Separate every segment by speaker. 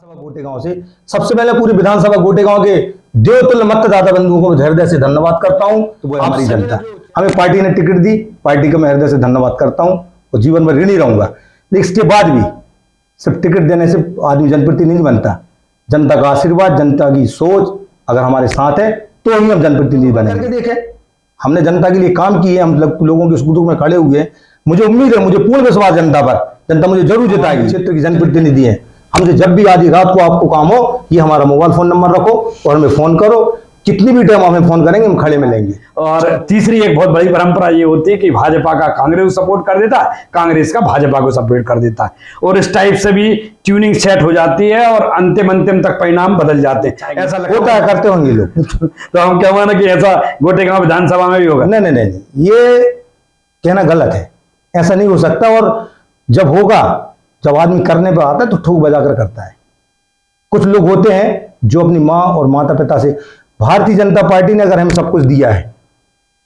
Speaker 1: गोटेगांव से सबसे पहले पूरी विधानसभा गोटेगांव के देवतुल्य मतदाता बंधुओं को हृदय से धन्यवाद करता हूं। तो वो हमारी जनता, हमें पार्टी ने टिकट दी, पार्टी का मैं हृदय से धन्यवाद करता हूं और जीवन में ऋणी रहूंगा। लेकिन इसके बाद भी सिर्फ टिकट देने से आदमी जनप्रतिनिधि नहीं बनता। जनता का आशीर्वाद, जनता की सोच अगर हमारे साथ है तो ही हम जनप्रतिनिधि बनेंगे। देखें, हमने जनता के लिए काम किए, हम लोगों के सुख दुख में खड़े हुए हैं। मुझे उम्मीद है, मुझे पूर्ण विश्वास जनता पर, जनता मुझे जरूर जिताएगी। क्षेत्र की जनप्रतिनिधि है, हमसे जब भी आधी रात को आपको काम हो, ये हमारा मोबाइल फोन नंबर रखो और हमें फोन करो। कितनी भी टाइम हमें फोन करेंगे, हम खड़े मिलेंगे।
Speaker 2: और तीसरी एक बहुत बड़ी परंपरा ये होती है कि भाजपा का कांग्रेस को सपोर्ट कर देता है, कांग्रेस का भाजपा को सपोर्ट कर देता है, और इस टाइप से भी ट्यूनिंग सेट हो जाती है और अंतिम तक परिणाम बदल जाते हैं। ऐसा
Speaker 1: होता है, करते होंगे लोग।
Speaker 2: तो हम क्या माना कि ऐसा गोटेगांव विधानसभा में भी होगा?
Speaker 1: नहीं, ये कहना गलत है, ऐसा नहीं हो सकता। और जब होगा, जब आदमी करने पर आता है तो ठोक बजा कर करता है। कुछ लोग होते हैं जो अपनी माँ और माता पिता से, भारतीय जनता पार्टी ने अगर हमें सब कुछ दिया है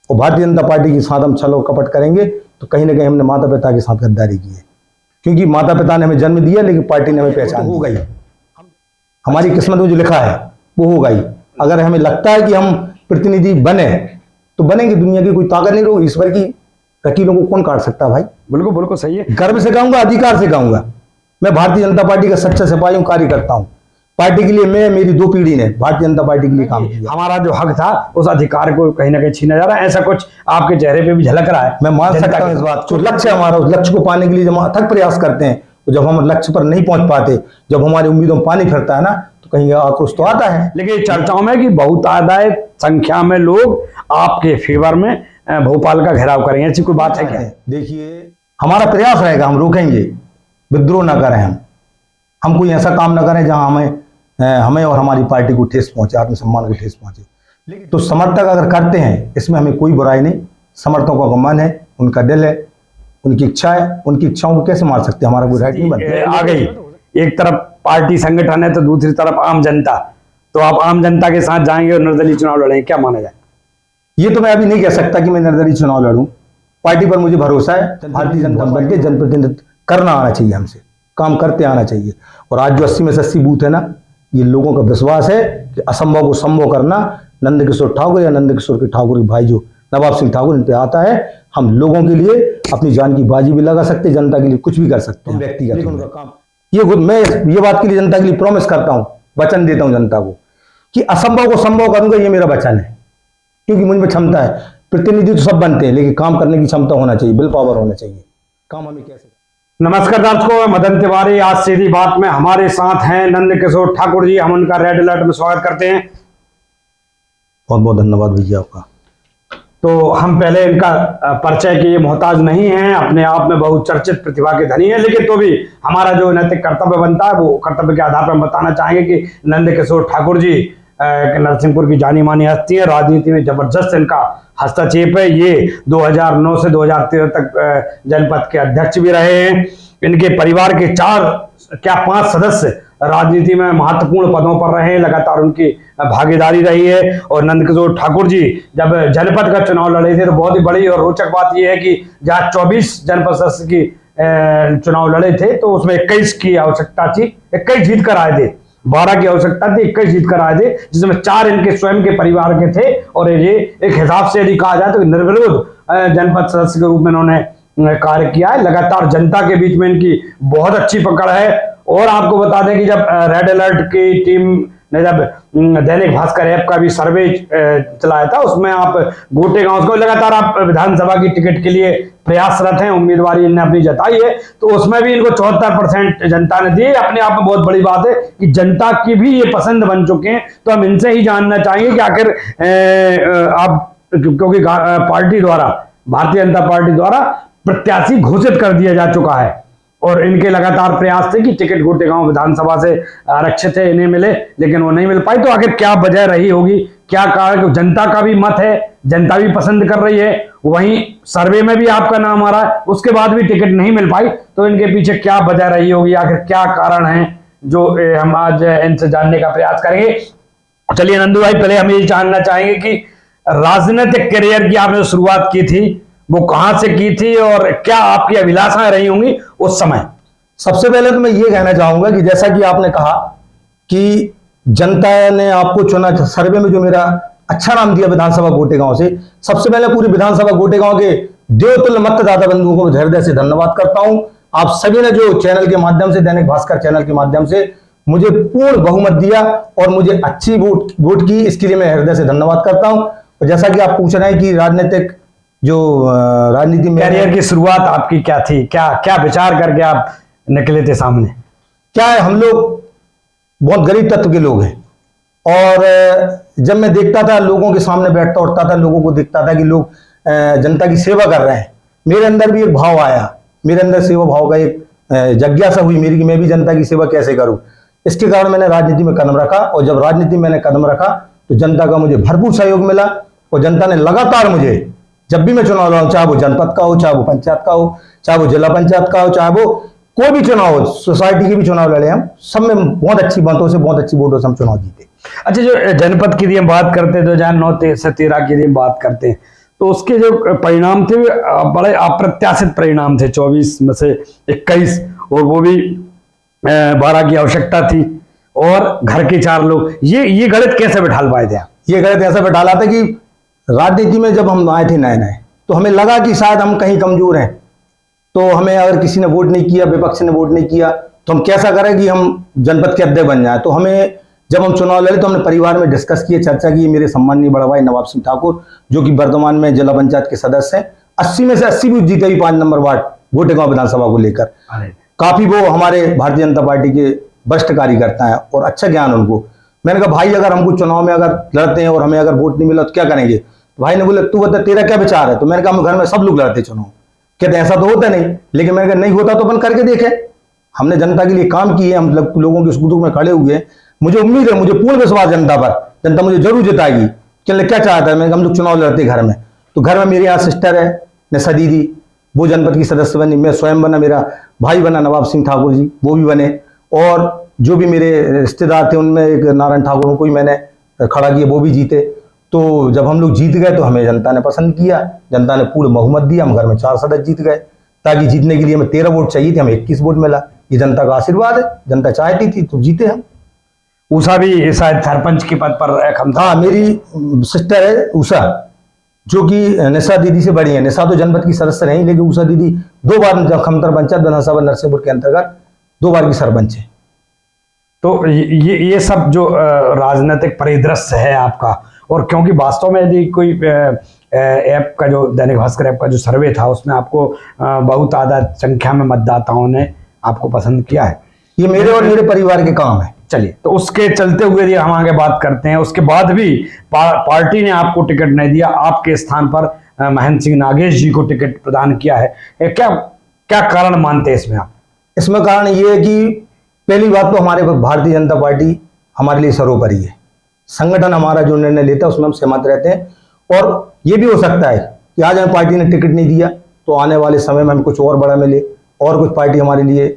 Speaker 1: और भारतीय जनता पार्टी के साथ हम छलो कपट करेंगे तो कहीं ना कहीं हमने माता पिता के साथ गद्दारी की है। क्योंकि माता पिता ने हमें जन्म दिया, लेकिन पार्टी ने हमें पहचान हो गई। हमारी किस्मत में जो लिखा है वो हो गई। अगर हमें लगता है कि हम प्रतिनिधि बने तो बनेंगे। दुनिया की कोई ताकत नहीं रही, ईश्वर की लकीरों को कौन काट सकता भाई।
Speaker 2: बिल्कुल सही है।
Speaker 1: गर्व से कहूंगा, अधिकार से कहूंगा, मैं भारतीय जनता पार्टी का सच्चा सिपाही हूं, कार्यकर्ता हूं। पार्टी के लिए मैं, मेरी 2 पीढ़ी ने भारतीय जनता पार्टी के लिए काम किया।
Speaker 2: हमारा जो हक था उस अधिकार को कहीं ना कहीं छीना जा रहा है, ऐसा कुछ आपके चेहरे पे भी झलक रहा है।
Speaker 1: मैं मान सकता हूं इस बात को। लक्ष्य हमारा, उस लक्ष्य को पाने के लिए जब हम अथक प्रयास करते हैं, तो जब हम लक्ष्य पर नहीं पहुंच पाते, जब हमारी उम्मीदों में पानी फिरता है ना, तो कहीं आक्रोश तो आता है।
Speaker 2: लेकिन चर्चाओं में कि बहुतादाद संख्या में लोग आपके फेवर में भोपाल का घेराव करेंगे, ऐसी कोई बात है क्या?
Speaker 1: देखिए, हमारा प्रयास रहेगा, हम रोकेंगे, विद्रोह ना करें, हम कोई ऐसा काम ना करें जहां हमें और हमारी पार्टी को ठेस पहुंचे, आत्मसम्मान को ठेस पहुंचे। लेकिन तो समर्थक अगर करते हैं, इसमें हमें कोई बुराई नहीं। समर्थकों का मन है, उनका दिल है, उनकी इच्छा है, उनकी इच्छाओं को कैसे मार सकते हैं? हमारा कोई राइट नहीं बनता।
Speaker 2: आ गई एक तरफ पार्टी संगठन है तो दूसरी तरफ आम जनता, तो आप आम जनता के साथ जाएंगे और निर्दलीय चुनाव लड़ेंगे, क्या माना जाए?
Speaker 1: ये तो मैं अभी नहीं कह सकता कि मैं निर्दलीय चुनाव लड़ूं। पार्टी पर मुझे भरोसा है। भारतीय जनता पार्टी के जनप्रतिनिधित्व करना आना चाहिए, हमसे काम करते आना चाहिए। और आज जो 80 में से 80 बूथ है ना, ये लोगों का विश्वास है कि असंभव को संभव करना नंदकिशोर ठाकुर या नंदकिशोर के ठाकुर के भाई जो नवाब सिंह ठाकुर, इन पे आता है। हम लोगों के लिए अपनी जान की बाजी भी लगा सकते, जनता के लिए कुछ भी कर सकते हैं। व्यक्तिगत उनका काम मैं ये बात के लिए जनता के लिए प्रॉमिस करता हूं, वचन देता हूं जनता को कि असंभव को संभव करूंगा। ये मेरा वचन है, क्योंकि मुझ में क्षमता है। प्रतिनिधि तो सब बनते हैं, लेकिन काम करने की क्षमता होना चाहिए, विल पावर होना चाहिए। काम हमें कैसे?
Speaker 2: नमस्कार दर्शकों, मदन तिवारी आज सीधी बात में हमारे साथ हैं नंदकिशोर ठाकुर जी। हम उनका रेड अलर्ट में स्वागत करते हैं।
Speaker 1: बहुत बहुत धन्यवाद भैया आपका।
Speaker 2: तो हम पहले इनका परिचय के मोहताज नहीं हैं, अपने आप में बहुचर्चित प्रतिभा के धनी है, लेकिन तो भी हमारा जो नैतिक कर्तव्य बनता है वो कर्तव्य के आधार पर हम बताना चाहेंगे कि नंदकिशोर ठाकुर जी नरसिंहपुर की जानी मानी हस्ती है। राजनीति में जबरदस्त इनका हस्तक्षेप है। ये 2009 से 2013 तक जनपद के अध्यक्ष भी रहे हैं। इनके परिवार के 5 सदस्य राजनीति में महत्वपूर्ण पदों पर रहे हैं, लगातार उनकी भागीदारी रही है। और नंदकिशोर ठाकुर जी जब जनपद का चुनाव लड़े थे तो बहुत ही बड़ी और रोचक बात यह है कि जहाँ 24 जनपद सदस्य की चुनाव लड़े थे तो उसमें 21 की आवश्यकता थी, 21 जीत कर आए थे। 12 की आवश्यकता थी, 21 जीत कर आए थे, जिसमें 4 इनके स्वयं के परिवार के थे। और ये एक हिसाब से यदि कहा जाए तो निर्विरोध जनपद सदस्य के रूप में इन्होंने कार्य किया है। लगातार जनता के बीच में इनकी बहुत अच्छी पकड़ है। और आपको बता दें कि जब रेड अलर्ट की टीम ने जब दैनिक भास्कर ऐप का भी सर्वे चलाया था, उसमें आप गोटेगांव को लगातार आप विधानसभा की टिकट के लिए प्रयासरत हैं, उम्मीदवारी इन्हें अपनी जताई है, तो उसमें भी इनको 74% जनता ने दी। अपने आप में बहुत बड़ी बात है कि जनता की भी ये पसंद बन चुके हैं। तो हम इनसे ही जानना चाहेंगे कि आखिर आप, क्योंकि पार्टी द्वारा, भारतीय जनता पार्टी द्वारा प्रत्याशी घोषित कर दिया जा चुका है और इनके लगातार प्रयास थे कि टिकट गोटेगांव विधानसभा से आरक्षित है, इन्हें मिले, लेकिन वो नहीं मिल पाई। तो आखिर क्या वजह रही होगी, क्या कारण? जनता का भी मत है, जनता भी पसंद कर रही है, वहीं सर्वे में भी आपका नाम आ रहा है, उसके बाद भी टिकट नहीं मिल पाई। तो इनके पीछे क्या वजह रही होगी, आखिर क्या कारण है, जो हम आज इनसे जानने का प्रयास करेंगे। चलिए नंदू भाई, पहले हम ये जानना चाहेंगे कि राजनीतिक करियर की आपने शुरुआत की थी, वो कहां से की थी और क्या आपकी अभिलाषाएं रही होंगी उस समय?
Speaker 1: सबसे पहले तो मैं ये कहना चाहूंगा कि जैसा कि आपने कहा कि जनता ने आपको चुना, सर्वे में जो मेरा अच्छा नाम दिया विधानसभा गोटेगांव से, सबसे पहले पूरी विधानसभा गोटेगांव के देवतुल्य मतदाता बंधुओं को हृदय से धन्यवाद करता हूं। आप सभी ने जो चैनल के माध्यम से, दैनिक भास्कर चैनल के माध्यम से मुझे पूर्ण बहुमत दिया और मुझे अच्छी वोट की, इसके लिए मैं हृदय से धन्यवाद करता हूं। और जैसा कि आप पूछ रहे हैं कि राजनीतिक जो राजनीति में
Speaker 2: कैरियर की शुरुआत आपकी क्या थी, क्या क्या विचार करके आप निकले थे सामने?
Speaker 1: क्या है, हम लोग बहुत गरीब तत्व के लोग हैं और जब मैं देखता था लोगों के सामने बैठता उठता था, लोगों को देखता था कि लोग जनता की सेवा कर रहे हैं, मेरे अंदर भी एक भाव आया, मेरे अंदर सेवा भाव का एक जिज्ञासा हुई मेरी कि मैं भी जनता की सेवा कैसे करूं। इसके कारण मैंने राजनीति में कदम रखा और जब राजनीति में मैंने कदम रखा तो जनता का मुझे भरपूर सहयोग मिला और जनता ने लगातार मुझे, जब भी मैं चुनाव लड़ा, चाहे वो जनपद का हो, चाहे वो पंचायत का हो, चाहे वो जिला पंचायत का हो, चाहे वो कोई भी चुनाव हो, सोसाइटी के भी चुनाव लड़े हम, सब में बहुत अच्छी बातों से, बहुत अच्छी वोटों से हम चुनाव जीते।
Speaker 2: अच्छा, जो जनपद की हम बात करते हैं, 2009 से 13 की बात करते हैं, तो उसके जो परिणाम थे बड़े अप्रत्याशित परिणाम थे। 24 में से 21, और वो भी 12 की आवश्यकता थी और घर के 4 लोग। ये गणित कैसे बैठाल पाए थे?
Speaker 1: ये गणित ऐसा बैठाला था कि राजनीति में जब हम आए थे नए नए, तो हमें लगा कि शायद हम कहीं कमजोर हैं, तो हमें अगर किसी ने वोट नहीं किया, विपक्ष ने वोट नहीं किया, तो हम कैसा करें कि हम जनपद के अध्यक्ष बन जाए। तो हमें, जब हम चुनाव लड़े तो हमने परिवार में डिस्कस किए, चर्चा की। मेरे सम्माननीय बड़ा भाई नवाब सिंह ठाकुर, जो कि वर्तमान में जिला पंचायत के सदस्य हैं, 80 में से 80 भी जीते हुई 5 नंबर वार्ड गोटेगांव विधानसभा को लेकर, काफी वो हमारे भारतीय जनता पार्टी के वरिष्ठ कार्यकर्ता है और अच्छा ज्ञान उनको। मैंने कहा भाई, अगर हमको चुनाव में अगर लड़ते हैं और हमें अगर वोट नहीं मिला तो क्या करेंगे? तो भाई ने बोले तू बता तेरा क्या विचार है? तो मैंने कहा हम घर में सब लोग लड़ते चुनाव। कहते ऐसा तो होता नहीं, लेकिन मैंने कहा नहीं होता तो अपन करके देखे। हमने जनता के लिए काम किए, हम लोगों के सुख दुख में खड़े हुए हैं। मुझे उम्मीद है, मुझे पूर्ण विश्वास जनता पर, जनता मुझे जरूर जिताएगी। क्या चाहता है? मैंने कहा हम लोग चुनाव लड़ते घर में। तो घर में मेरे यहाँ सिस्टर है निशा दीदी, वो जनपद की सदस्य बनी, मैं स्वयं बना, मेरा भाई बना नवाब सिंह ठाकुर जी, वो भी बने, और जो भी मेरे रिश्तेदार थे उनमें एक नारायण ठाकुर, उनको ही मैंने खड़ा किया, वो भी जीते। तो जब हम लोग जीत गए तो हमें जनता ने पसंद किया, जनता ने पूर्ण बहुमत दिया, हम घर में 4 सदस्य जीत गए। ताकि जीतने के लिए हमें 13 वोट चाहिए थे, हमें 21 वोट मिला। ये जनता का आशीर्वाद है, जनता चाहती थी तो जीते हम।
Speaker 2: उषा भी शायद सरपंच के पद पर
Speaker 1: हाँ, मेरी सिस्टर है उषा, जो कि निशा दीदी से बड़ी है। निशा तो जनपद की सदस्य नहीं, लेकिन उषा दीदी 2 बार खमतर पंचायत विधानसभा नरसिंहपुर के अंतर्गत 2 बार की सरपंच है।
Speaker 2: तो ये सब जो राजनीतिक परिदृश्य है आपका, और क्योंकि वास्तव में यदि कोई ऐप का, जो दैनिक भास्कर ऐप का जो सर्वे था, उसमें आपको बहुत आधा संख्या में मतदाताओं ने आपको पसंद किया है।
Speaker 1: ये मेरे और मेरे परिवार के काम है।
Speaker 2: चलिए, तो उसके चलते हुए यदि हम आगे बात करते हैं, उसके बाद भी पार्टी ने आपको टिकट नहीं दिया, आपके स्थान पर महेंद्र सिंह नागेश जी को टिकट प्रदान किया है। क्या क्या कारण मानते हैं इसमें आप?
Speaker 1: इसमें कारण ये है कि पहली बात तो हमारे भारतीय जनता पार्टी हमारे लिए सर्वोपरि है। संगठन हमारा जो निर्णय लेता है उसमें हम सहमत रहते हैं, और ये भी हो सकता है कि आज हमें पार्टी ने टिकट नहीं दिया तो आने वाले समय में हमें कुछ और बड़ा मिले और कुछ पार्टी हमारे लिए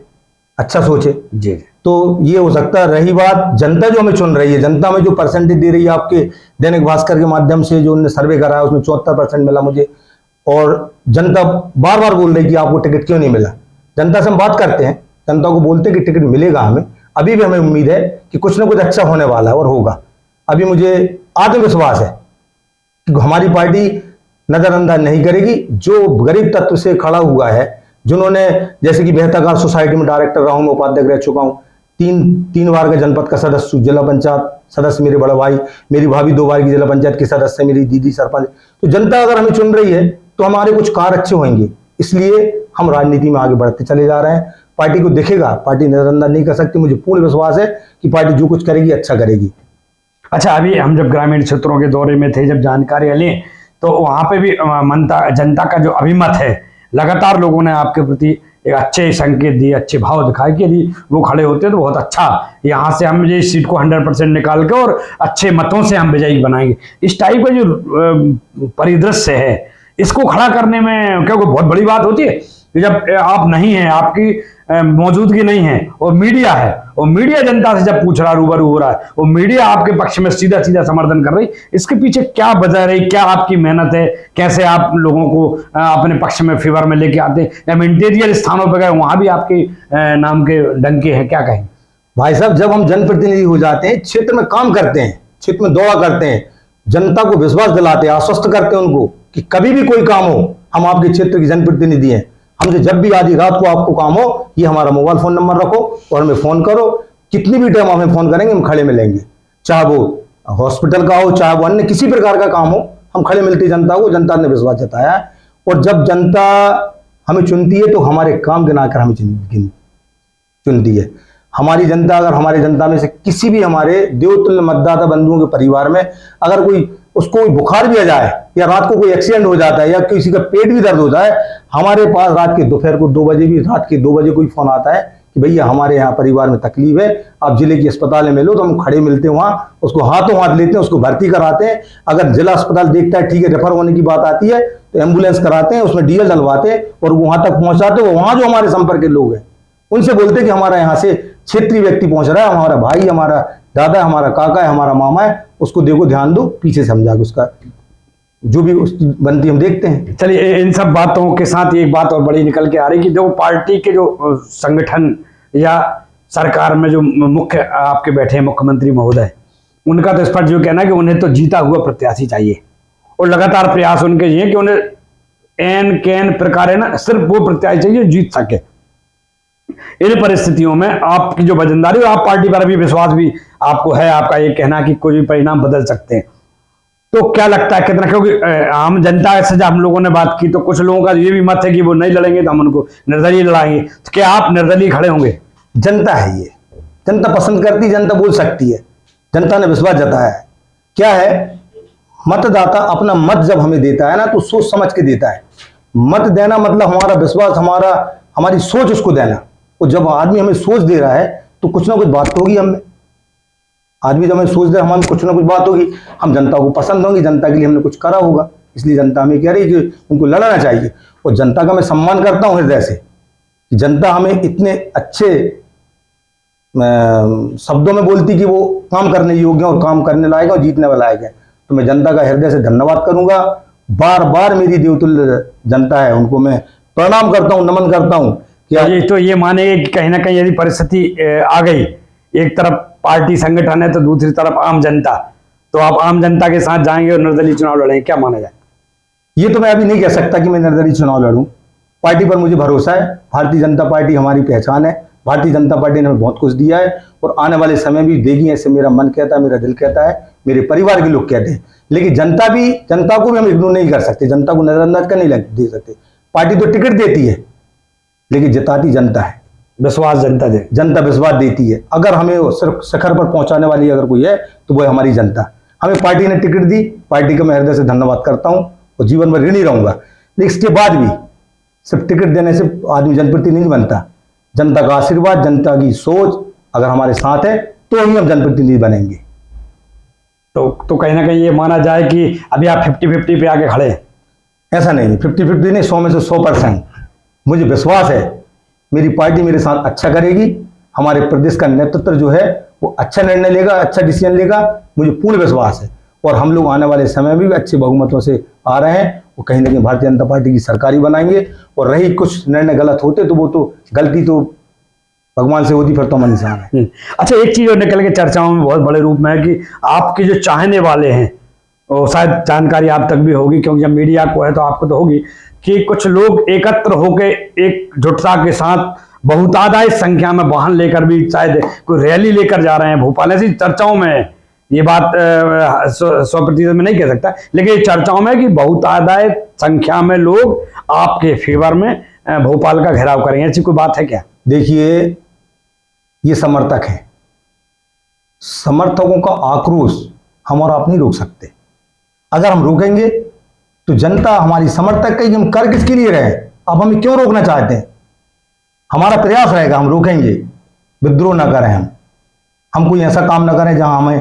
Speaker 1: अच्छा सोचे
Speaker 2: जी।
Speaker 1: तो ये हो सकता है। रही बात जनता जो हमें चुन रही है, जनता में जो परसेंटेज दे रही है, आपके दैनिक भास्कर के माध्यम से जो उन्होंने सर्वे करा है उसमें 74% मिला मुझे, और जनता बार बार बोल रही कि आपको टिकट क्यों नहीं मिला। जनता से हम बात करते हैं, जनता को बोलते हैं कि टिकट मिलेगा हमें, अभी भी हमें उम्मीद है कि कुछ ना कुछ अच्छा होने वाला है और होगा। अभी मुझे आत्मविश्वास है कि हमारी पार्टी नजरअंदाज नहीं करेगी। जो गरीब तत्व से खड़ा हुआ है, जिन्होंने, जैसे कि बेहतर सोसाइटी में डायरेक्टर रहा हूं, मैं उपाध्यक्ष रह चुका हूं, 3 बार का जनपद का सदस्य, जिला पंचायत सदस्य मेरे बड़ा भाई, मेरी भाभी 2 बार की जिला पंचायत की सदस्य, मेरी दीदी सरपंच। तो जनता अगर हमें चुन रही है तो हमारे कुछ कार्य अच्छे होंगे, इसलिए हम राजनीति में आगे बढ़ते चले जा रहे हैं। पार्टी को दिखेगा, पार्टी नजरअंदाज नहीं कर सकती। मुझे पूर्ण विश्वास है कि पार्टी जो कुछ करेगी अच्छा करेगी।
Speaker 2: अच्छा, अभी हम जब ग्रामीण क्षेत्रों के दौरे में थे, जब जानकारी लें, तो वहां पे भी जनता का जो अभिमत है, लगातार लोगों ने आपके प्रति एक अच्छे संकेत दिए, अच्छे भाव दिखाए कि यदि वो खड़े होते तो बहुत अच्छा, यहाँ से हम ये सीट को 100% निकाल के और अच्छे मतों से हम विजयी बनाएंगे। इस टाइप का जो परिदृश्य है, इसको खड़ा करने में क्या कोई बहुत बड़ी बात होती है कि जब आप नहीं हैं, आपकी मौजूदगी नहीं है, और मीडिया है, और मीडिया जनता से जब पूछ रहा, रूबरू हो रहा है, और मीडिया आपके पक्ष में सीधा सीधा समर्थन कर रही, इसके पीछे क्या वजह रही, क्या आपकी मेहनत है, कैसे आप लोगों को अपने पक्ष में फेवर में लेके आते हैं, या इंटीरियर स्थानों पर गए वहां भी आपके नाम के डंके हैं, क्या कहेंगे?
Speaker 1: भाई साहब, जब हम जनप्रतिनिधि हो जाते हैं, क्षेत्र में काम करते हैं, क्षेत्र में दौरा करते हैं, जनता को विश्वास दिलाते हैं, आश्वस्त करते हैं उनको कि कभी भी कोई काम हो, हम आपके क्षेत्र के जनप्रतिनिधि हैं, हमसे जब भी आधी रात को आपको काम हो, ये हमारा मोबाइल फोन नंबर रखो और हमें फोन करो, कितनी भी टाइम हमें फोन करेंगे, हम खड़े मिलेंगे, चाहे वो हॉस्पिटल का हो, चाहे वो अन्य किसी प्रकार का काम हो, हम खड़े मिलते हैं जनता को। जनता ने विश्वास जताया है और जब जनता हमें चुनती है तो हमारे काम गिनाकर हमें चुनती है। हमारी जनता, अगर हमारी जनता में से किसी भी हमारे देवतुल्य मतदाता बंधुओं के परिवार में अगर उसको कोई बुखार भी आ जाए या रात को कोई एक्सीडेंट हो जाता है या किसी का पेट भी दर्द होता है, हमारे पास रात के दोपहर को 2 बजे भी, रात के 2 बजे कोई फोन आता है कि भैया हमारे यहाँ परिवार में तकलीफ है, आप जिले की अस्पताल में मिलो, तो हम खड़े मिलते हैं वहाँ, उसको हाथों हाथ लेते हैं, उसको भर्ती कराते हैं। अगर जिला अस्पताल देखता है ठीक है, रेफर होने की बात आती है, तो एम्बुलेंस कराते हैं, उसमें डीजल डलवाते हैं और वहां तक पहुंचाते हैं। वहां जो हमारे संपर्क के लोग हैं उनसे बोलते हैं कि हमारा यहाँ से क्षेत्रीय व्यक्ति पहुंच रहा है, हमारा भाई, हमारा दादा, हमारा काका है, हमारा मामा है, उसको देखो, ध्यान दो, पीछे समझा के उसका जो भी उसकी बनती हम देखते हैं।
Speaker 2: चलिए, इन सब बातों के साथ एक बात और बड़ी निकल के आ रही कि जो पार्टी के जो संगठन या सरकार में जो मुख्य आपके बैठे हैं मुख्यमंत्री महोदय, उनका तो स्पष्ट जो कहना है कि उन्हें तो जीता हुआ प्रत्याशी चाहिए और लगातार प्रयास उनके ये कि उन्हें एन कैन प्रकार है ना, सिर्फ वो प्रत्याशी चाहिए जीत सके। इन परिस्थितियों में आपकी जो वजनदारी और आप पार्टी पर अभी विश्वास भी आपको है, आपका ये कहना कि कोई भी परिणाम बदल सकते हैं, तो क्या लगता है कितना, क्योंकि आम जनता से जब हम लोगों ने बात की तो कुछ लोगों का ये भी मत है कि वो नहीं लड़ेंगे तो हम उनको निर्दलीय लड़ाएंगे, तो क्या आप निर्दलीय खड़े होंगे?
Speaker 1: जनता है, ये जनता पसंद करती है, जनता बोल सकती है, जनता ने विश्वास जताया है। क्या है, मतदाता अपना मत जब हमें देता है ना तो सोच समझ के देता है। मत देना मतलब हमारा विश्वास, हमारी सोच उसको देना। और जब आदमी हमें सोच दे रहा है तो कुछ ना कुछ बात तो होगी हमें। आदमी जब हमें सोच दे, हमें कुछ ना कुछ बात होगी, हम जनता को पसंद होंगी, जनता के लिए हमने कुछ करा होगा, इसलिए जनता हमें कह रही है कि उनको लड़ना चाहिए। और जनता का मैं सम्मान करता हूँ हृदय से कि जनता हमें इतने अच्छे शब्दों में बोलती कि वो काम करने योग्य और काम करने लायक और जीतने वाला है। तो मैं जनता का हृदय से धन्यवाद करूंगा। बार बार मेरी देवतुल्य जनता है, उनको मैं प्रणाम करता हूं, नमन करता हूं।
Speaker 2: क्या तो ये मानेंगे कि कहीं ना कहीं यदि परिस्थिति आ गई, एक तरफ पार्टी संगठन है तो दूसरी तरफ आम जनता, तो आप आम जनता के साथ जाएंगे और निर्दलीय चुनाव लड़ेंगे, क्या माना जाए?
Speaker 1: ये तो मैं अभी नहीं कह सकता कि मैं निर्दलीय चुनाव लड़ूं। पार्टी पर मुझे भरोसा है, भारतीय जनता पार्टी हमारी पहचान है, भारतीय जनता पार्टी ने हमें बहुत कुछ दिया है और आने वाले समय भी देगी, ऐसे मेरा मन कहता है, मेरा दिल कहता है, मेरे परिवार के लोग कहते हैं। लेकिन जनता को भी हम इग्नोर नहीं कर सकते, जनता को नजरअंदाज कर नहीं दे सकते। पार्टी तो टिकट देती है लेकिन जिताती जनता है,
Speaker 2: विश्वास
Speaker 1: जनता विश्वास देती है। अगर हमें सिर्फ शिखर पर पहुंचाने वाली अगर कोई है तो वो है हमारी जनता। हमें पार्टी ने टिकट दी, पार्टी का मैं हृदय से धन्यवाद करता हूं और जीवन भर ऋणी रहूंगा। लेकिन इसके बाद भी सिर्फ टिकट देने से आदमी जनप्रतिनिधि नहीं बनता। जनता का आशीर्वाद, जनता की सोच अगर हमारे साथ है तो ही हम जनप्रतिनिधि बनेंगे।
Speaker 2: तो कहीं ना कहीं ये माना जाए कि अभी आप 50-50 पे आके खड़े हैं?
Speaker 1: ऐसा नहीं, 50-50 नहीं, 100 में से 100%। मुझे विश्वास है मेरी पार्टी मेरे साथ अच्छा करेगी। हमारे प्रदेश का नेतृत्व जो है वो अच्छा निर्णय लेगा, अच्छा डिसीजन लेगा, मुझे पूर्ण विश्वास है। और हम लोग आने वाले समय में भी अच्छे बहुमतों से आ रहे हैं और कहीं ना कहीं भारतीय जनता पार्टी की सरकार ही बनाएंगे। और रही कुछ निर्णय गलत होते तो वो तो गलती तो भगवान से होती, फिर तो हम इंसान है।
Speaker 2: अच्छा, एक चीज और निकल के चर्चाओं में बहुत बड़े रूप में है कि आपके जो चाहने वाले हैं, और शायद जानकारी आप तक भी होगी क्योंकि जब मीडिया को है तो आपको तो होगी, कि कुछ लोग एकत्र होकर एकजुटता के साथ बहुतादाद संख्या में वाहन लेकर भी शायद कोई रैली लेकर जा रहे हैं भोपाल। ऐसी चर्चाओं में है, ये बात 100% में नहीं कह सकता, लेकिन ये चर्चाओं में कि बहुतादाद संख्या में लोग आपके फेवर में भोपाल का घेराव करेंगे, ऐसी कोई बात है क्या?
Speaker 1: देखिए, ये समर्थक है, समर्थकों का आक्रोश हम और आप नहीं रोक सकते। अगर हम रोकेंगे तो जनता हमारी समर्थक कहेगी हम कर किसके लिए रहे, अब हमें क्यों रोकना चाहते हैं। हमारा प्रयास रहेगा, हम रोकेंगे, विद्रोह ना करें, हम कोई ऐसा काम ना करें जहां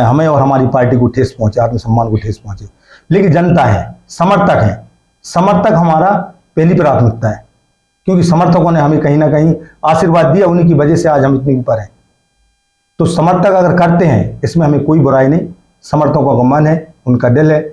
Speaker 1: हमें और हमारी पार्टी को ठेस पहुंचे, आत्मसम्मान को ठेस पहुंचे। लेकिन जनता है, समर्थक है, समर्थक हमारा पहली प्राथमिकता है, क्योंकि समर्थकों ने हमें कहीं ना कहीं आशीर्वाद दिया, उन्हीं की वजह से आज हम इतने ऊपर हैं। तो समर्थक अगर करते हैं इसमें हमें कोई बुराई नहीं। समर्थकों का मन है, उनका दिल है,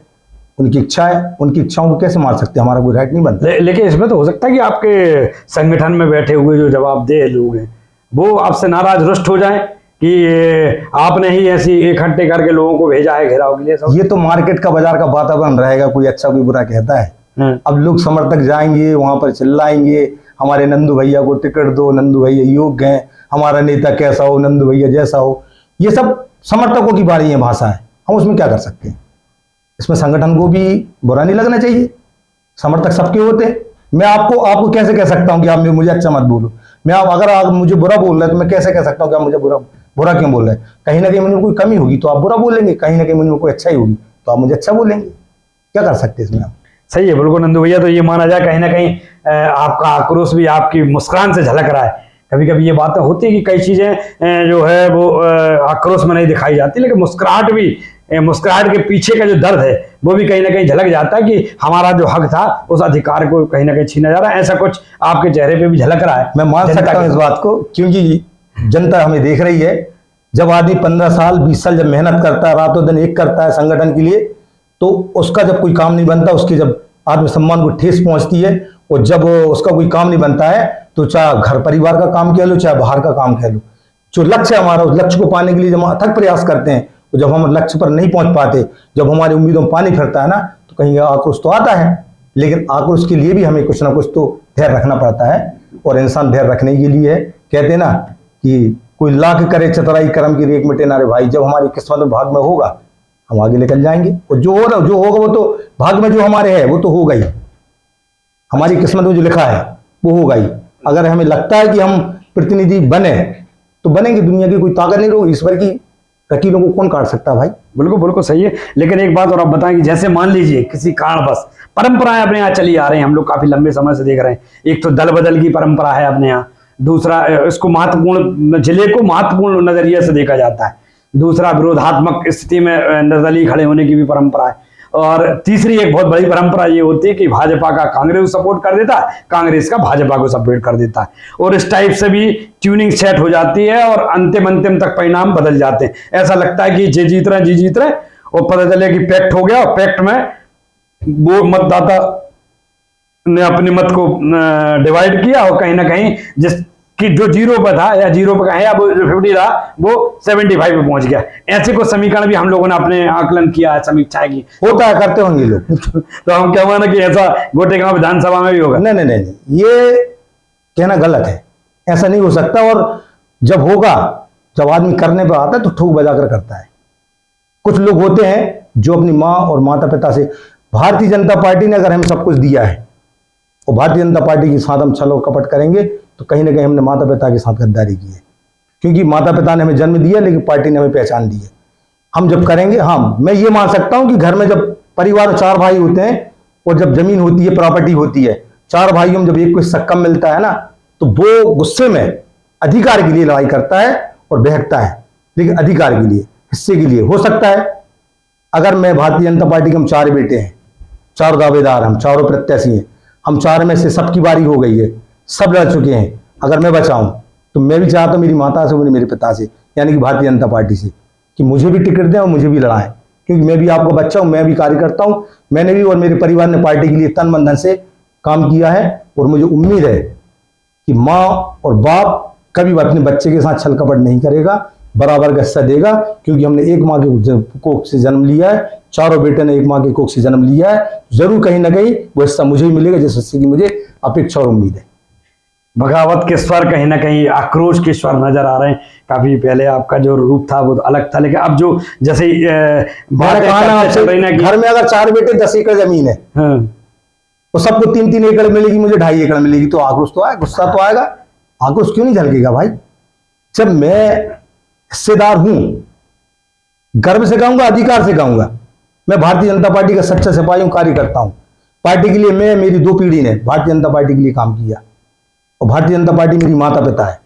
Speaker 1: उनकी इच्छा है, उनकी इच्छाओं को कैसे मार सकते हैं, हमारा कोई राइट नहीं बनता।
Speaker 2: लेकिन इसमें तो हो सकता है कि आपके संगठन में बैठे हुए जो जवाबदेह लोग हैं, वो आपसे नाराज रुष्ट हो जाए कि आपने ही ऐसी इकट्ठे करके लोगों को भेजा है घेराव के लिए? सब
Speaker 1: ये तो मार्केट का बाजार का वातावरण रहेगा, कोई अच्छा कोई बुरा कहता है। अब लोग समर्थक जाएंगे वहां पर चिल्लाएंगे, हमारे नंदू भैया को टिकट दो, नंदू भैया योग्य हैं, हमारा नेता कैसा हो, नंदू भैया जैसा हो। ये सब समर्थकों की बारी है, भाषा है, हम उसमें क्या कर सकते हैं। इसमें संगठन को भी बुरा नहीं लगना चाहिए, समर्थक सबके होते हैं। मैं आपको कैसे कह सकता हूं कि आप मुझे अच्छा मत बोलो। मैं अगर आप मुझे बुरा बोल रहे हैं तो मैं कैसे कह सकता हूं कि आप मुझे बुरा क्यों बोल रहे हैं। कहीं ना कहीं मुझे कोई कमी होगी तो आप बुरा बोलेंगे, कहीं ना कहीं मुझे कोई अच्छा ही होगी तो आप मुझे अच्छा बोलेंगे। क्या कर सकते हैं इसमें हम।
Speaker 2: सही है, बिल्कुल नंदू भैया। तो ये माना जाए कहीं ना कहीं आपका आक्रोश भी आपकी मुस्कान से झलक रहा है। कभी कभी ये बातें होती है कि कई चीजें जो है वो आक्रोश में नहीं दिखाई जाती, लेकिन मुस्कुराहट के पीछे का जो दर्द है वो भी कहीं ना कहीं झलक जाता है कि हमारा जो हक था उस अधिकार को कहीं ना कहीं छीना जा रहा है। ऐसा कुछ आपके चेहरे पे भी झलक रहा है।
Speaker 1: मैं मान सकता हूँ इस बात को, क्योंकि जनता हमें देख रही है। जब आदमी 15 साल 20 साल जब मेहनत करता है, रातों दिन एक करता है संगठन के लिए, तो उसका जब कोई काम नहीं बनता, उसके जब आत्मसम्मान को ठेस पहुंचती है, और जब उसका कोई काम नहीं बनता है तो चाहे घर परिवार का काम कह लो, चाहे बाहर का काम कह लो, जो लक्ष्य है हमारा, उस लक्ष्य को पाने के लिए जब हम अथक प्रयास करते हैं, तो जब हम लक्ष्य पर नहीं पहुंच पाते, जब हमारी उम्मीदों में पानी फिरता है ना, तो कहीं आक्रोश तो आता है। लेकिन आक्रोश के लिए भी हमें कुछ ना कुछ तो धैर्य रखना पड़ता है, और इंसान धैर्य रखने के लिए है। कहते हैं ना कि कोई लाख करे चतुराई कर्म की रेख मिटे ना रे भाई। जब हमारी किस्मत में भाग में होगा हम आगे निकल जाएंगे, और जो होगा वो तो भाग में जो हमारे है वो तो होगा ही, हमारी किस्मत में जो लिखा है वो होगा ही। अगर हमें लगता है कि हम प्रतिनिधि बने तो बनेंगे, दुनिया की कोई ताकत नहीं होगी, ईश्वर की लकीरों को कौन काट सकता है भाई।
Speaker 2: बिल्कुल बिल्कुल सही है। लेकिन एक बात और आप बताएं कि जैसे मान लीजिए किसी कारणवश परंपराएं अपने यहाँ चली आ रही हैं, हम लोग काफी लंबे समय से देख रहे हैं। एक तो दल बदल की परंपरा है अपने यहाँ, दूसरा इसको महत्वपूर्ण जिले को महत्वपूर्ण नजरिए से देखा जाता है, दूसरा विरोधात्मक स्थिति में निर्दलीय खड़े होने की भी परंपरा है, और तीसरी एक बहुत बड़ी परंपरा ये होती है कि भाजपा का कांग्रेस को सपोर्ट कर देता है, कांग्रेस का भाजपा को सपोर्ट कर देता है, और इस टाइप से भी ट्यूनिंग सेट हो जाती है और अंतिम तक परिणाम बदल जाते हैं। ऐसा लगता है कि जी जीत रहे, और पता चले कि पैक्ट हो गया, और पैक्ट में वो मतदाता ने अपने मत को डिवाइड किया, और कहीं ना कहीं कि जो 0 पे था या 0 पे या 50 था वो 75 पे पहुंच गया। ऐसे को समीकरण भी हम लोगों ने अपने आकलन किया है, समीक्षाएं की।
Speaker 1: होता है, करते होंगे लोग।
Speaker 2: तो हम क्या माना कि ऐसा गोटेगांव विधानसभा में भी होगा?
Speaker 1: नहीं, ये कहना गलत है, ऐसा नहीं हो सकता। और जब होगा, जब आदमी करने पर आता है तो ठोक बजाकर करता है। कुछ लोग होते हैं जो अपनी माँ और माता पिता से, भारतीय जनता पार्टी ने अगर हमें सब कुछ दिया है और भारतीय जनता पार्टी के साथ हम छलो कपट करेंगे तो कहीं ना कहीं हमने माता पिता के साथ गद्दारी की है। क्योंकि माता पिता ने हमें जन्म दिया, लेकिन पार्टी ने हमें पहचान दी है। हम जब करेंगे, हाँ मैं ये मान सकता हूं कि घर में जब परिवार 4 भाई होते हैं और जब जमीन होती है, प्रॉपर्टी होती है, 4 भाइयों में जब एक को हिस्सा कम मिलता है ना, तो वो गुस्से में अधिकार के लिए लड़ाई करता है और बहकता है। लेकिन अधिकार के लिए, हिस्से के लिए हो सकता है। अगर मैं भारतीय जनता पार्टी के, हम 4 बेटे हैं, 4 दावेदार, हम चारों प्रत्याशी हैं, हम 4 में से सबकी बारी हो गई है, सब लड़ चुके हैं। अगर मैं बचाऊं तो मैं भी चाहता हूं मेरी माता से, मेरे पिता से, यानी कि भारतीय जनता पार्टी से, कि मुझे भी टिकट दें और मुझे भी लड़ाएं। क्योंकि मैं भी आपका बच्चा हूं, मैं भी कार्यकर्ता हूं, मैंने भी और मेरे परिवार ने पार्टी के लिए तन मन धन से काम किया है। और मुझे उम्मीद है कि माँ और बाप कभी अपने बच्चे के साथ छल कपट नहीं करेगा, बराबर का हिस्सा देगा। क्योंकि हमने एक माँ के कोख से जन्म लिया है, चारों बेटे ने एक माँ के कोख से जन्म लिया है, जरूर कहीं ना कहीं वो हिस्सा मुझे ही मिलेगा, जिस हिस्से की मुझे अपेक्षा और उम्मीद है।
Speaker 2: बगावत के स्वर कहीं ना कहीं आक्रोश के स्वर नजर आ रहे हैं। काफी पहले आपका जो रूप था वो अलग था, लेकिन अब जो जैसे
Speaker 1: घर में अगर 4 बेटे 10 एकड़ जमीन है, तो सबको 3-3 एकड़ मिलेगी, मुझे 2.5 एकड़ मिलेगी, तो आक्रोश तो आएगा, गुस्सा तो आएगा। आक्रोश क्यों नहीं झलकेगा भाई? जब मैं हिस्सेदार हूं, गर्व से कहूंगा, अधिकार से कहूंगा, मैं भारतीय जनता पार्टी का सच्चा सिपाही हूं, कार्यकर्ता हूं। पार्टी के लिए मैं, मेरी 2 पीढ़ी ने भारतीय जनता पार्टी के लिए काम किया, और भारतीय जनता पार्टी मेरी माता पिता है।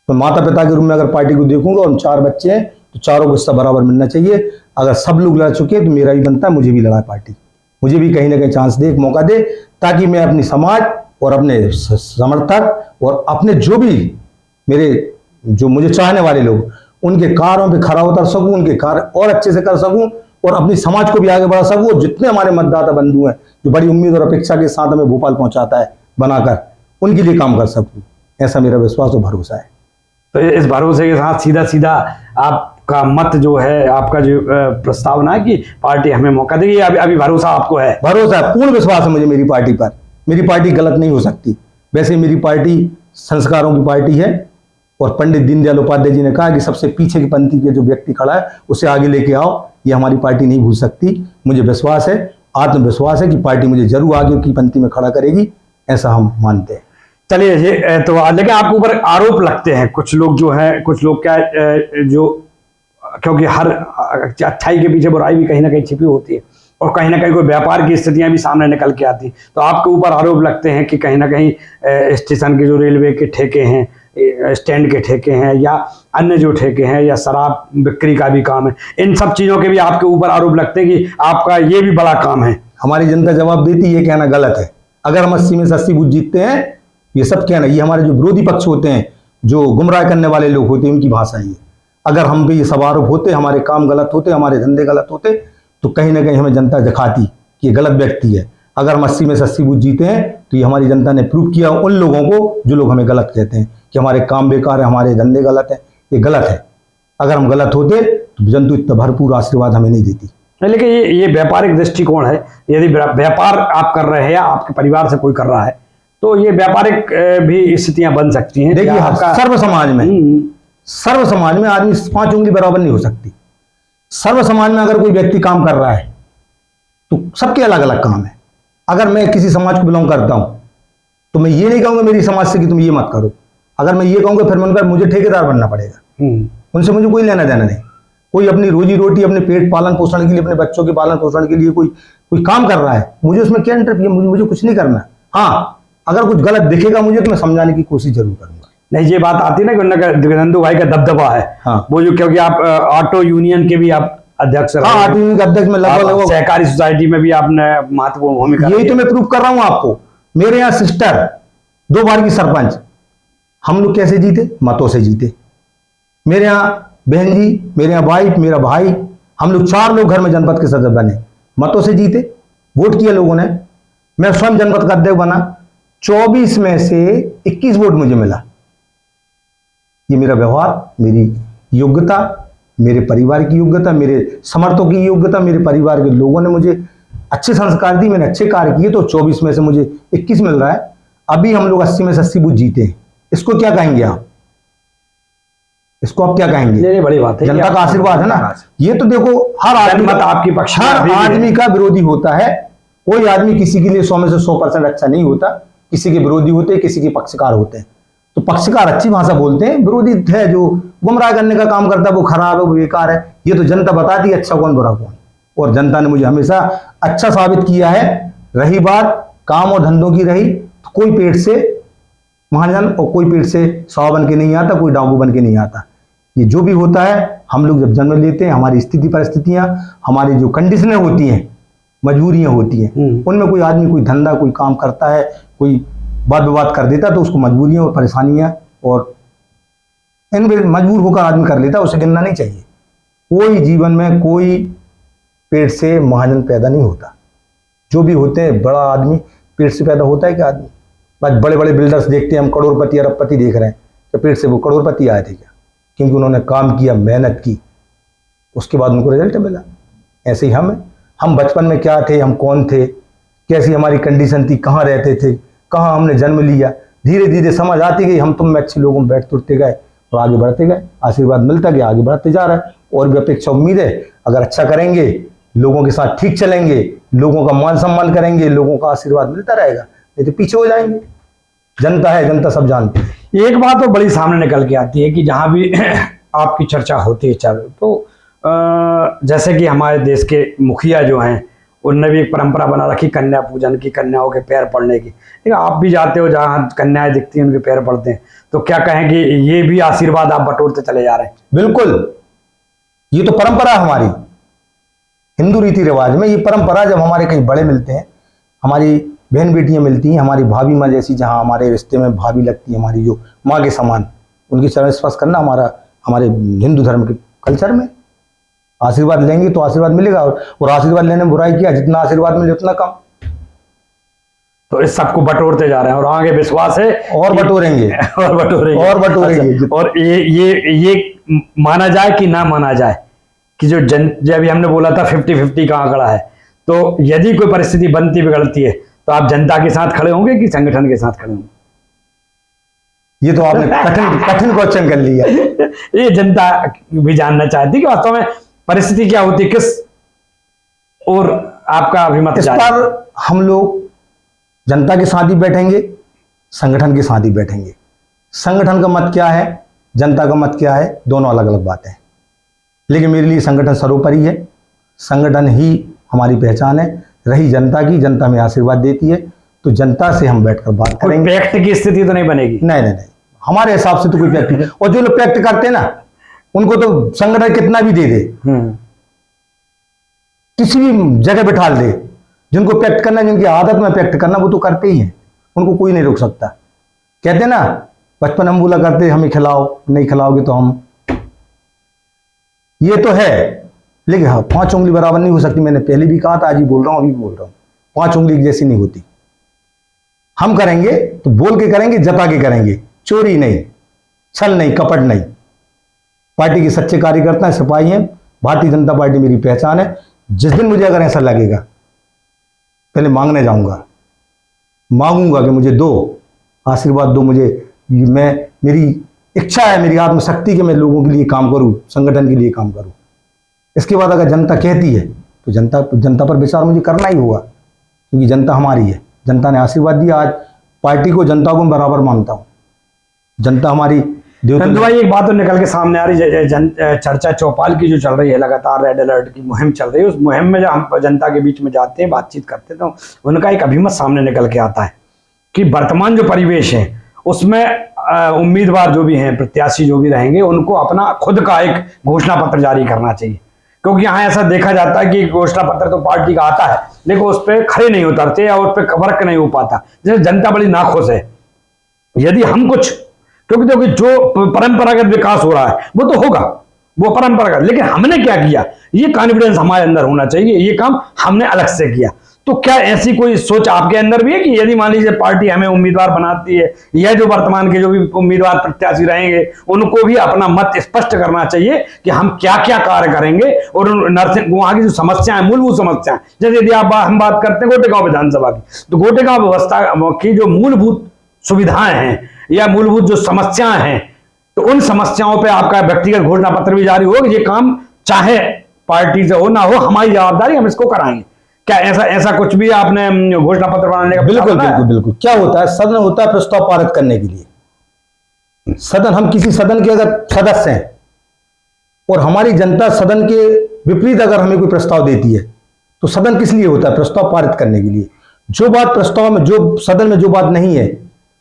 Speaker 1: तो माता पिता के रूप में अगर पार्टी को देखूंगा, और 4 बच्चे हैं तो चारों को हिस्सा बराबर मिलना चाहिए। अगर सब लोग लड़ चुके हैं तो मेरा भी बनता है, मुझे भी लड़ाए पार्टी, मुझे भी कहीं ना कहीं चांस दे, एक मौका दे, ताकि मैं अपनी समाज और अपने समर्थक और अपने जो भी मेरे जो मुझे चाहने वाले लोग, उनके कार्यों पे खरा उतर सकूं, उनके कार्य और अच्छे से कर सकूं, और अपनी समाज को भी आगे बढ़ा सकूं। और जितने हमारे मतदाता बंधु हैं जो बड़ी उम्मीद और अपेक्षा के साथ हमें भोपाल पहुंचाता है बनाकर, उनके लिए काम कर सकूं, ऐसा मेरा विश्वास और भरोसा है।
Speaker 2: तो इस भरोसे के साथ सीधा सीधा आपका मत जो है, आपका जो प्रस्तावना है कि पार्टी हमें मौका देगी, अभी भरोसा आपको है?
Speaker 1: भरोसा है, पूर्ण विश्वास है मुझे मेरी पार्टी पर। मेरी पार्टी गलत नहीं हो सकती। वैसे मेरी पार्टी संस्कारों की पार्टी है, और पंडित दीनदयाल उपाध्याय जी ने कहा कि सबसे पीछे की पंक्ति के जो व्यक्ति खड़ा है उसे आगे लेके आओ। ये हमारी पार्टी नहीं भूल सकती। मुझे विश्वास है, आत्मविश्वास है कि पार्टी मुझे जरूर आगे की पंक्ति में खड़ा करेगी, ऐसा हम मानते हैं।
Speaker 2: चलिए, ये तो लेकिन आपके ऊपर आरोप लगते हैं, कुछ लोग जो है, कुछ लोग क्या जो, क्योंकि हर अच्छाई के पीछे बुराई भी कहीं ना कहीं छिपी होती है, और कहीं ना कहीं कोई व्यापार की स्थितियां भी सामने निकल के आती, तो आपके ऊपर आरोप लगते हैं कि कहीं ना कहीं स्टेशन के जो रेलवे के ठेके हैं, स्टैंड के ठेके हैं, या अन्य जो ठेके हैं, या शराब बिक्री का भी काम है, इन सब चीज़ों के भी आपके ऊपर आरोप लगते हैं कि आपका ये भी बड़ा काम है।
Speaker 1: हमारी जनता जवाब देती है, कहना गलत है। अगर हम 80 में से 80 बूथ जीतते हैं, ये सब कहना, ये हमारे जो विरोधी पक्ष होते हैं, जो गुमराह करने वाले लोग होते हैं, उनकी भाषा है ये। अगर हम पे ये सब आरोप होते, हमारे काम गलत होते, हमारे धंधे गलत होते, तो कहीं ना कहीं हमें जनता दिखाती कि ये गलत व्यक्ति है। अगर हम 80 में से 80 बूथ जीते हैं, तो ये हमारी जनता ने प्रूव किया उन लोगों को जो लोग हमें गलत कहते हैं कि हमारे काम बेकार है, हमारे धंधे गलत है। ये गलत है। अगर हम गलत होते तो जनता इतना भरपूर आशीर्वाद हमें नहीं देती।
Speaker 2: लेकिन ये व्यापारिक दृष्टिकोण है। यदि व्यापार आप कर रहे हैं या आपके परिवार से कोई कर रहा है, तो ये व्यापारिक भी स्थितियां बन सकती हैं।
Speaker 1: देखिए, सर्व समाज में आदमी 5 उंगली बराबर नहीं हो सकती। सर्व समाज में अगर कोई व्यक्ति काम कर रहा है तो सबके अलग अलग काम है। अगर मैं किसी समाज को बिलोंग करता हूं, तो मैं ये नहीं कहूंगा मेरी समाज से कि तुम ये मत करो। अगर मैं ये कहूंगा, फिर मैं मुझे ठेकेदार बनना पड़ेगा। उनसे मुझे कोई लेना देना नहीं। कोई अपनी रोजी रोटी, अपने पेट पालन पोषण के लिए, अपने बच्चों के पालन पोषण के लिए कोई काम कर रहा है, मुझे उसमें क्या इंटरफियर, मुझे कुछ नहीं करना। हाँ, अगर कुछ गलत दिखेगा मुझे, तो मैं समझाने की कोशिश जरूर करूंगा।
Speaker 2: नहीं, ये बात आती है ना कि नंदू भाई का दबदबा है।
Speaker 1: हाँ,
Speaker 2: वो जो, क्योंकि आप ऑटो यूनियन के भी आप अध्यक्ष रहे।
Speaker 1: हाँ, ऑटो यूनियन के अध्यक्ष में लगभग
Speaker 2: सहकारी सोसाइटी में भी आपने महत्वपूर्ण भूमिका।
Speaker 1: यही तो मैं प्रूव कर रहा हूं आपको। मेरे यहाँ सिस्टर 2 बार की सरपंच, हम लोग कैसे जीते? मतों से जीते। मेरे यहाँ बहन जी, मेरे यहाँ वाइफ, मेरा भाई, हम लोग 4 लोग घर में जनपद के सदस्य बने, मतों से जीते, वोट किया लोगों ने। मैं स्वयं जनपद का अध्यक्ष बना, 24 में से 21 वोट मुझे मिला। ये मेरा व्यवहार, मेरी योग्यता, मेरे परिवार की योग्यता, मेरे समर्थकों की योग्यता, मेरे परिवार के लोगों ने मुझे अच्छे संस्कार दिए, मैंने अच्छे कार्य किए, तो 24 में से मुझे 21 मिल रहा है। अभी हम लोग 80 में से 80 बूथ जीते हैं। इसको क्या कहेंगे आप? इसको आप क्या कहेंगे?
Speaker 2: ये बड़ी बात है,
Speaker 1: जनता का आशीर्वाद है ना। ये तो देखो, हर आदमी
Speaker 2: आपकी पक्ष,
Speaker 1: हर आदमी का विरोधी होता है। कोई आदमी किसी के लिए 100 में से 100% अच्छा नहीं होता। किसी के विरोधी होते हैं, किसी के पक्षकार होते हैं। तो पक्षकार अच्छी भाषा बोलते हैं, विरोधी है जो गुमराह करने का काम करता है, वो खराब है, वो बेकार है। ये तो जनता बताती है अच्छा कौन बुरा कौन, और जनता ने मुझे हमेशा अच्छा साबित किया है। रही बात काम और धंधों की रही, तो कोई पेट से महाजन और कोई पेट से साव बन के नहीं आता, कोई डाकू बन के नहीं आता। ये जो भी होता है, हम लोग जब जन्म लेते हैं, हमारी स्थिति परिस्थितियां, हमारी जो कंडीशनें होती हैं, मजबूरियां होती हैं, उनमें कोई आदमी कोई धंधा कोई काम करता है, कोई वाद विवाद कर देता, तो उसको मजबूरियां और परेशानियां और इन मजबूर होकर आदमी कर लेता, उसे गिनना नहीं चाहिए। कोई जीवन में कोई पेट से महाजन पैदा नहीं होता। जो भी होते हैं, बड़ा आदमी पेट से पैदा होता है क्या आदमी? बस बड़े बड़े बिल्डर्स देखते हैं हम, करोड़पति अरबपति देख रहे हैं, तो पेट से वो करोड़पति आए थे क्या? क्योंकि उन्होंने काम किया, मेहनत की, उसके बाद उनको रिजल्ट मिला। ऐसे ही हम बचपन में क्या थे, हम कौन थे, कैसी हमारी कंडीशन थी, कहाँ रहते थे, कहाँ हमने जन्म लिया, धीरे धीरे समझ आती गई, हम तुम में अच्छे लोगों में बैठ तुरते गए और आगे बढ़ते गए, आशीर्वाद मिलता गया, आगे बढ़ते जा रहा है। और भी अपेक्षा उम्मीद है, अगर अच्छा करेंगे, लोगों के साथ ठीक चलेंगे, लोगों का मान सम्मान करेंगे, लोगों का आशीर्वाद मिलता रहेगा, नहीं तो पीछे हो जाएंगे। जनता है, जनता सब जानती है।
Speaker 2: एक बात तो बड़ी सामने निकल के आती है कि जहाँ भी आपकी चर्चा होती है तो जैसे कि हमारे देश के मुखिया जो हैं, उनने भी एक परंपरा बना रखी कन्या पूजन की, कन्याओं के पैर पड़ने की। लेकिन आप भी जाते हो जहाँ कन्याएं दिखती हैं, उनके पैर पड़ते हैं, तो क्या कहें कि ये भी आशीर्वाद आप बटोरते चले जा रहे हैं?
Speaker 1: बिल्कुल, ये तो परंपरा है हमारी हिंदू रीति रिवाज में। ये परंपरा, जब हमारे कहीं बड़े मिलते हैं, हमारी बहन बेटियां मिलती हैं, हमारी भाभी माँ जैसी, जहाँ हमारे रिश्ते में भाभी लगती है, हमारी जो माँ के समान, उनकी चरण स्पर्श करना हमारे हिंदू धर्म के कल्चर में। आशीर्वाद लेंगे तो आशीर्वाद मिलेगा, और आशीर्वाद लेने में बुराई किया, जितना आशीर्वाद मिले उतना कम।
Speaker 2: तो इस सबको बटोरते जा रहे हैं और आगे विश्वास है
Speaker 1: और बटोरेंगे
Speaker 2: और बटोरेंगे
Speaker 1: और बटोरेंगे।
Speaker 2: अच्छा, और ये माना जाए कि ना माना जाए कि जो जब अभी हमने बोला था 50-50 का आंकड़ा है, तो यदि कोई परिस्थिति बनती बिगड़ती है तो आप जनता के साथ खड़े होंगे कि संगठन के साथ खड़े होंगे?
Speaker 1: ये तो आपने कठिन कठिन क्वेश्चन कर लिया।
Speaker 2: ये जनता भी जानना चाहती कि वास्तव में परिस्थिति क्या होती है, किस और आपका अभिमत
Speaker 1: इस
Speaker 2: जाए।
Speaker 1: पर हम लोग जनता के साथ ही बैठेंगे, संगठन के साथ ही बैठेंगे। संगठन का मत क्या है, जनता का मत क्या है, दोनों अलग अलग बातें हैं। लेकिन मेरे लिए संगठन सर्वोपरि है, संगठन ही हमारी पहचान है। रही जनता की, जनता हमें आशीर्वाद देती है, तो जनता से हम बैठकर बात
Speaker 2: कोई
Speaker 1: करेंगे।
Speaker 2: पैक्ट की स्थिति तो नहीं बनेगी?
Speaker 1: नहीं नहीं नहीं, हमारे हिसाब से तो कोई पैक्ट नहीं। और जो लोग पैक्ट करते हैं ना, उनको तो संगठन कितना भी दे दे, किसी भी जगह बिठा दे, जिनको पैक्ट करना है, जिनकी आदत में पैक्ट करना, वो तो करते ही हैं, उनको कोई नहीं रोक सकता। कहते हैं ना, बचपन हम बोला करते हमें खिलाओ, नहीं खिलाओगे तो हम, ये तो है। लेकिन हाँ, 5 उंगली बराबर नहीं हो सकती। मैंने पहले भी कहा था, आज ही बोल रहा हूं, अभी भी बोल रहा हूं, 5 उंगली एक जैसी नहीं होती। हम करेंगे तो बोल के करेंगे, जता के करेंगे, चोरी नहीं, छल नहीं, कपट नहीं। पार्टी के सच्चे कार्यकर्ता हैं, सिपाही हैं। भारतीय जनता पार्टी मेरी पहचान है। जिस दिन मुझे अगर ऐसा लगेगा, पहले मांगने जाऊंगा, मांगूंगा कि मुझे दो, आशीर्वाद दो मुझे। मेरी इच्छा है, मेरी आत्मशक्ति कि मैं लोगों के लिए काम करूं, संगठन के लिए काम करूं। इसके बाद अगर जनता कहती है तो जनता पर विचार मुझे करना ही होगा, क्योंकि जनता हमारी है। जनता ने आशीर्वाद दिया। आज पार्टी को, जनता को मैं बराबर मानता हूं। जनता हमारी
Speaker 2: नंदू भाई, एक बात तो निकल के सामने आ रही है, चर्चा चौपाल की जो चल रही है, लगातार रेड अलर्ट की मुहिम चल रही है। उस मुहिम में जब हम जनता के बीच में जाते हैं, बातचीत करते हैं, तो उनका एक अभिमत सामने निकल के आता है कि वर्तमान जो परिवेश है उसमें उम्मीदवार जो भी हैं, प्रत्याशी जो भी रहेंगे, उनको अपना खुद का एक घोषणा पत्र जारी करना चाहिए। क्योंकि यहाँ ऐसा देखा जाता है कि घोषणा पत्र तो पार्टी का आता है, लेकिन उस पर खड़े नहीं उतरते या उस पर वर्क नहीं हो पाता, जैसे जनता बड़ी नाखुश है। यदि हम कुछ, क्योंकि जो परंपरागत विकास हो रहा है वो तो होगा, वो परंपरागत, लेकिन हमने क्या किया, ये कॉन्फिडेंस हमारे अंदर होना चाहिए, ये काम हमने अलग से किया। तो क्या ऐसी कोई सोच आपके अंदर भी है कि यदि मान लीजिए पार्टी हमें उम्मीदवार बनाती है, या जो वर्तमान के जो भी उम्मीदवार प्रत्याशी रहेंगे, उनको भी अपना मत स्पष्ट करना चाहिए कि हम क्या क्या कार्य करेंगे, और नर्सिंग वहां की जो समस्याएं, मूलभूत समस्याएं, जैसे यदि हम बात करते हैं गोटेगांव विधानसभा की, तो गोटेगांव व्यवस्था की जो मूलभूत सुविधाएं हैं या मूलभूत जो समस्याएं हैं, तो उन समस्याओं पे आपका व्यक्तिगत घोषणा पत्र भी जारी हो, ये काम चाहे पार्टी से हो ना हो, हमारी जवाबदारी, हम इसको कराएंगे। क्या ऐसा कुछ भी आपने घोषणा पत्र बनाने का?
Speaker 1: बिल्कुल बिल्कुल बिल्कुल। क्या होता है, सदन होता है प्रस्ताव पारित करने के लिए। सदन, हम किसी सदन के अगर सदस्य हैं और हमारी जनता सदन के विपरीत अगर हमें कोई प्रस्ताव देती है, तो सदन किस लिए होता है? प्रस्ताव पारित करने के लिए। जो बात प्रस्ताव में, जो सदन में जो बात नहीं है,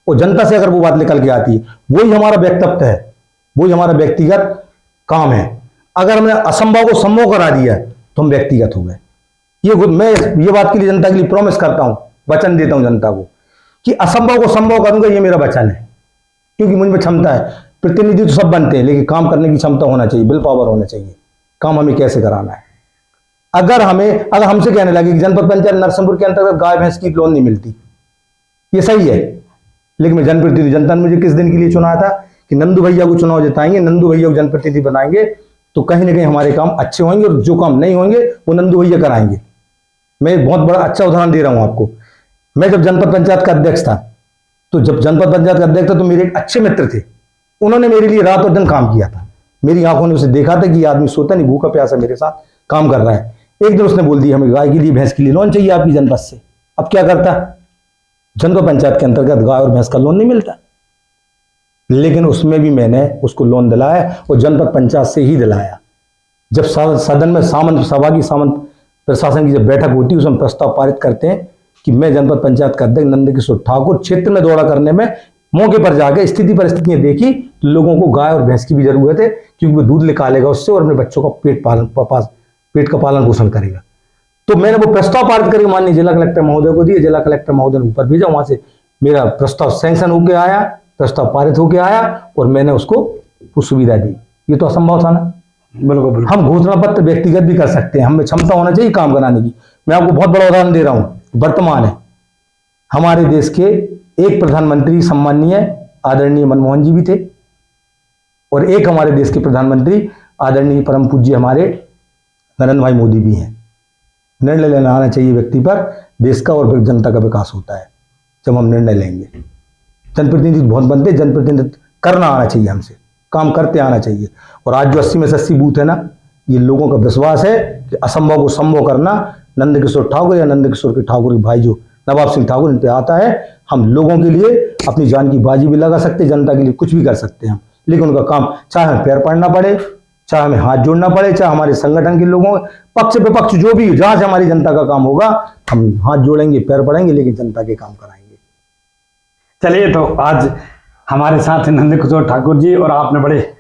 Speaker 1: वो जनता से अगर वो बात निकल के आती है, वही हमारा व्यक्तित्व है, वही हमारा व्यक्तिगत काम है। अगर हमने असंभव को संभव करा दिया तो हम व्यक्तिगत हो गए। मैं ये बात के लिए जनता के लिए प्रॉमिस करता हूं, वचन देता हूं जनता को कि असंभव को संभव करूंगा, ये मेरा वचन है। क्योंकि मुझ में क्षमता है। प्रतिनिधि तो सब बनते हैं, लेकिन काम करने की क्षमता होना चाहिए, विल पावर होना चाहिए, काम हमें कैसे कराना है। अगर हमसे कहने लगे कि जनपद पंचायत नरसिंहपुर के अंतर्गत गाय भैंस की लोन नहीं मिलती, ये सही है, लेकिन मैं जनप्रतिनिधि, जनता ने मुझे किस दिन के लिए चुना था कि नंदू भैया को चुनाव जिताएंगे, नंदू भैया को जनप्रतिनिधि बनाएंगे, तो कहीं ना कहीं हमारे काम अच्छे होंगे, और जो काम नहीं होंगे वो नंदू भैया कराएंगे। मैं एक बहुत बड़ा अच्छा उदाहरण दे रहा हूं आपको। मैं जब जनपद पंचायत का अध्यक्ष था, तो तो मेरे एक अच्छे मित्र थे, उन्होंने मेरे लिए रात और दिन काम किया था। मेरी आंखों ने उसे देखा था कि ये आदमी सोता नहीं, भूखा प्यासा मेरे साथ काम कर रहा है। एक दिन उसने बोल दिया, हमें गाय के लिए, भैंस के लिए लोन चाहिए आपकी जनपद से। अब क्या करता, जनपद पंचायत के अंतर्गत गाय और भैंस का लोन नहीं मिलता, लेकिन उसमें भी मैंने उसको लोन दिलाया, और जनपद पंचायत से ही दिलाया। जब सदन में सामंत प्रशासन की जब बैठक होती है, उसमें प्रस्ताव पारित करते हैं कि मैं जनपद पंचायत का अध्यक्ष नंदकिशोर ठाकुर क्षेत्र में दौरा करने में मौके पर जाकर स्थिति परिस्थितियां देखी, तो लोगों को गाय और भैंस की भी जरूरत है, क्योंकि वो दूध निकालेगा उससे और अपने बच्चों का पेट का पालन पोषण करेगा। तो मैंने वो प्रस्ताव पारित करके माननीय जिला कलेक्टर महोदय को दिए। जिला कलेक्टर महोदय ने ऊपर भेजा, वहां से मेरा प्रस्ताव सैंक्शन होकर आया, प्रस्ताव पारित होकर आया, और मैंने उसको वो सुविधा दी। ये तो असंभव था ना।
Speaker 2: बिल्कुल।
Speaker 1: हम घोषणा पत्र व्यक्तिगत भी कर सकते हैं, हमें क्षमता होना चाहिए काम कराने की। मैं आपको बहुत बड़ा उदाहरण दे रहा हूं, वर्तमान है। हमारे देश के एक प्रधानमंत्री सम्माननीय आदरणीय मनमोहन जी भी थे, और एक हमारे देश के प्रधानमंत्री आदरणीय परम पूज्य हमारे नरेंद्र भाई मोदी भी हैं। निर्णय लेना आना चाहिए व्यक्ति पर, देश का और जनता का विकास होता है जब हम निर्णय लेंगे। जनप्रतिनिधि बहुत बनते, जनप्रतिनिधित्व करना आना चाहिए, हमसे काम करते आना चाहिए। और आज जो 80 में से 80 बूथ है ना, ये लोगों का विश्वास है कि असंभव को संभव करना नंदकिशोर ठाकुर या नंदकिशोर के ठाकुर के भाई जो नवाब सिंह ठाकुर इन पे आता है। हम लोगों के लिए अपनी जान की बाजी भी लगा सकते, जनता के लिए कुछ भी कर सकते हैं हम, लेकिन उनका काम चाहे हमें पैर पड़ना पड़े, चाहे हमें हाथ जोड़ना पड़े, चाहे हमारे संगठन के लोगों पक्ष विपक्ष जो भी, जहां से हमारी जनता का काम होगा हम हाथ जोड़ेंगे, पैर पड़ेंगे, लेकिन जनता के काम कराएंगे।
Speaker 2: चलिए, तो आज हमारे साथ हैं नंदकिशोर ठाकुर जी, और आपने बड़े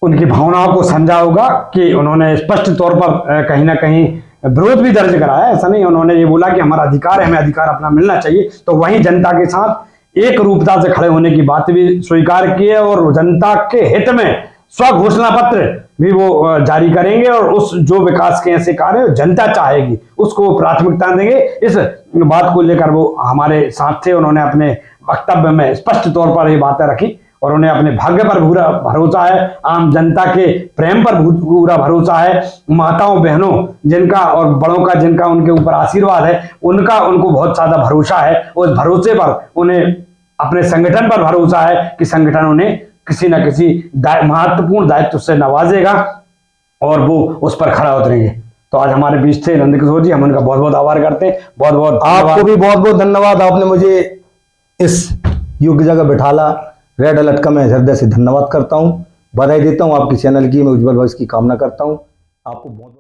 Speaker 2: उनकी भावनाओं को समझा होगा कि उन्होंने स्पष्ट तौर पर कहीं ना कहीं विरोध भी दर्ज कराया। ऐसा नहीं, उन्होंने ये बोला कि हमारा अधिकार है, हमें अधिकार अपना मिलना चाहिए। तो वहीं जनता के साथ एक रूपता से खड़े होने की बात भी स्वीकार की है, और जनता के हित में स्वघोषणा पत्र भी वो जारी करेंगे, और उस जो विकास के ऐसे कार्य जनता चाहेगी उसको प्राथमिकता देंगे। इस बात को लेकर वो हमारे साथ थे। उन्होंने अपने वक्तव्य में स्पष्ट तौर पर ये बातें रखी, और उन्हें अपने भाग्य पर पूरा भरोसा है, आम जनता के प्रेम पर पूरा भरोसा है, माताओं बहनों जिनका और बड़ों का जिनका उनके ऊपर आशीर्वाद है, उनको बहुत ज्यादा भरोसा है। उस भरोसे पर उन्हें अपने संगठन पर भरोसा है कि संगठन उन्हें किसी न किसी महत्वपूर्ण दायित्व से नवाजेगा, और वो उस पर खड़ा उतरेंगे। तो आज हमारे बीच थे नंदकिशोर जी, हम उनका बहुत बहुत आभार करते हैं। बहुत बहुत
Speaker 1: आपको भी बहुत बहुत धन्यवाद, आपने मुझे इस योग्य जगह बिठाला। रेड अलर्ट का मैं हृदय से धन्यवाद करता हूं, बधाई देता हूं आपके चैनल की, मैं उज्जवल भविष्य की कामना करता हूं। आपको बहुत